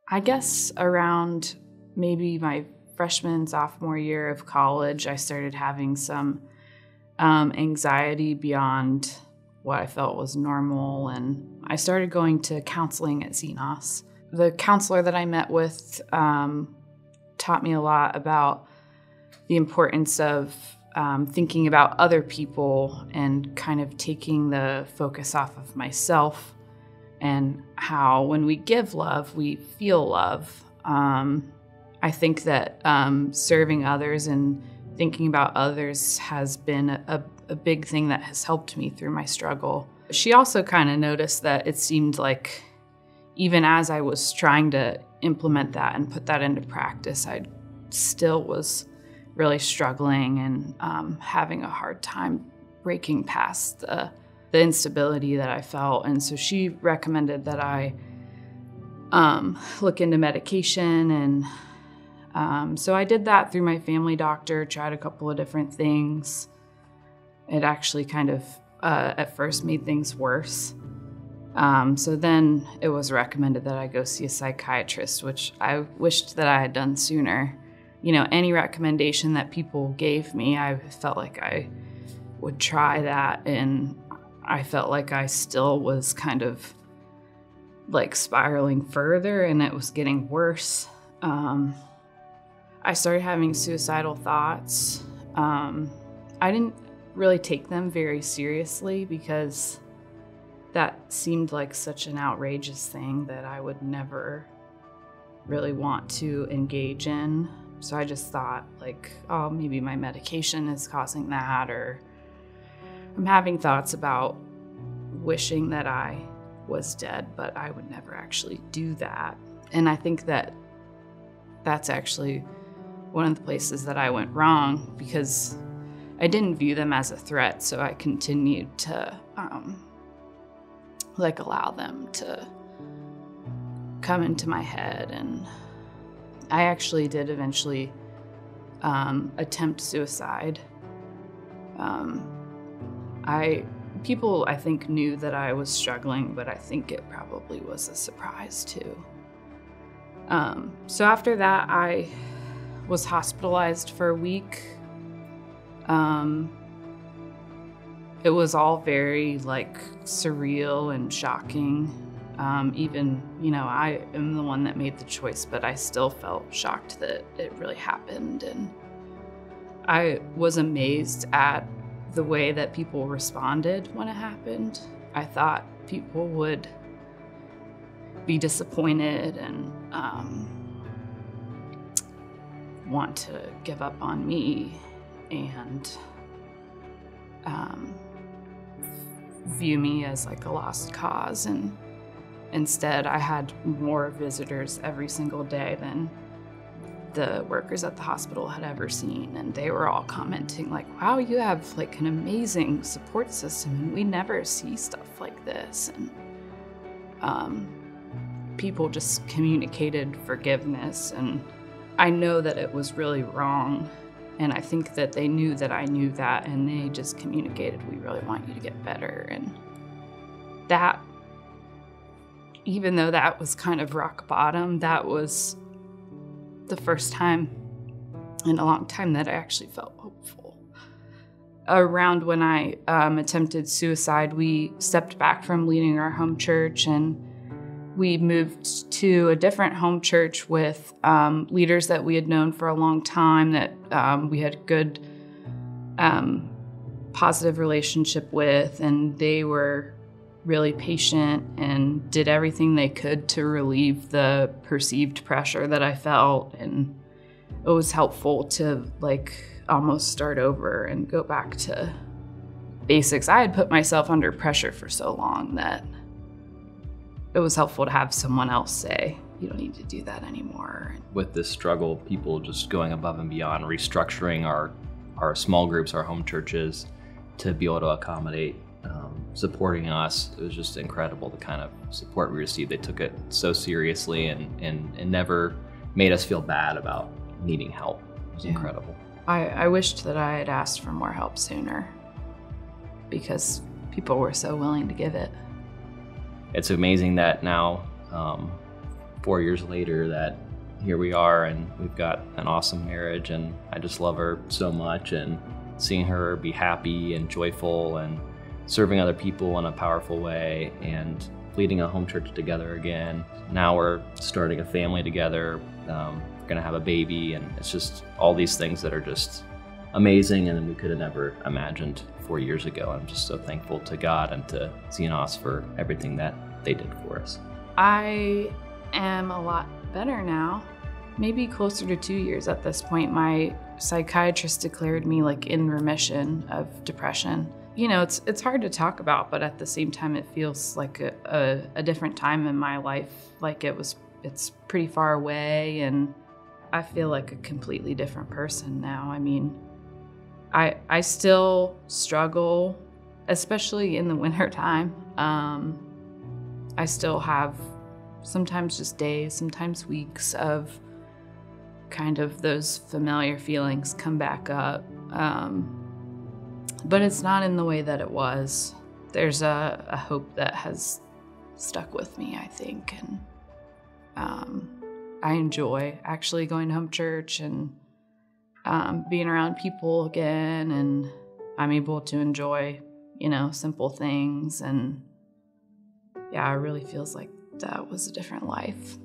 I guess around maybe my freshman, sophomore year of college, I started having some anxiety beyond what I felt was normal, and I started going to counseling at Xenos. The counselor that I met with taught me a lot about the importance of thinking about other people and kind of taking the focus off of myself, and how when we give love, we feel love. I think that serving others and thinking about others has been a big thing that has helped me through my struggle. She also kind of noticed that it seemed like even as I was trying to implement that and put that into practice, I still was really struggling and having a hard time breaking past the instability that I felt. And so she recommended that I look into medication. And so I did that through my family doctor, tried a couple of different things. It actually kind of at first made things worse. So then it was recommended that I go see a psychiatrist, which I wished that I had done sooner. You know, any recommendation that people gave me, I felt like I would try that, and I felt like I still was kind of like spiraling further, and it was getting worse. I started having suicidal thoughts. I didn't really take them very seriously because that seemed like such an outrageous thing that I would never really want to engage in. So I just thought like, oh, maybe my medication is causing that, or I'm having thoughts about wishing that I was dead, but I would never actually do that. And I think that that's actually one of the places that I went wrong, because I didn't view them as a threat, so I continued to allow them to come into my head. And I actually did eventually attempt suicide. People, I think, knew that I was struggling, but I think it probably was a surprise too. So after that, I was hospitalized for a week. It was all very surreal and shocking. Even, I am the one that made the choice, but I still felt shocked that it really happened. And I was amazed at the way that people responded when it happened. I thought people would be disappointed and want to give up on me and view me as a lost cause. And instead, I had more visitors every single day than the workers at the hospital had ever seen. And they were all commenting wow, you have an amazing support system, and we never see stuff like this. And people just communicated forgiveness. And I know that it was really wrong. And I think that they knew that I knew that, and they just communicated, we really want you to get better. And that, even though that was kind of rock bottom, that was the first time in a long time that I actually felt hopeful. Around when I attempted suicide, we stepped back from leading our home church, and we moved to a different home church with leaders that we had known for a long time, that we had good, positive relationship with, and they were really patient and did everything they could to relieve the perceived pressure that I felt. And it was helpful to almost start over and go back to basics. I had put myself under pressure for so long that it was helpful to have someone else say, you don't need to do that anymore. With this struggle, people just going above and beyond, restructuring our small groups, our home churches, to be able to accommodate supporting us. It was just incredible, the kind of support we received. They took it so seriously and never made us feel bad about needing help. It was incredible. I wished that I had asked for more help sooner, because people were so willing to give it. It's amazing that now 4 years later that here we are and we've got an awesome marriage, and I just love her so much, and seeing her be happy and joyful and serving other people in a powerful way and leading a home church together again. Now we're starting a family together. We're gonna have a baby, and it's just all these things that are just amazing and we could have never imagined 4 years ago. I'm just so thankful to God and to Xenos for everything that they did for us. I am a lot better now, maybe closer to 2 years at this point. My psychiatrist declared me like in remission of depression. You know, it's hard to talk about, but at the same time, it feels like a different time in my life. Like it's pretty far away, and I feel like a completely different person now. I mean, I still struggle, especially in the wintertime. I still have sometimes just days, sometimes weeks of kind of those familiar feelings come back up. But it's not in the way that it was. There's a hope that has stuck with me, I think. And I enjoy actually going to home church and being around people again. And I'm able to enjoy, you know, simple things. And yeah, it really feels like that was a different life.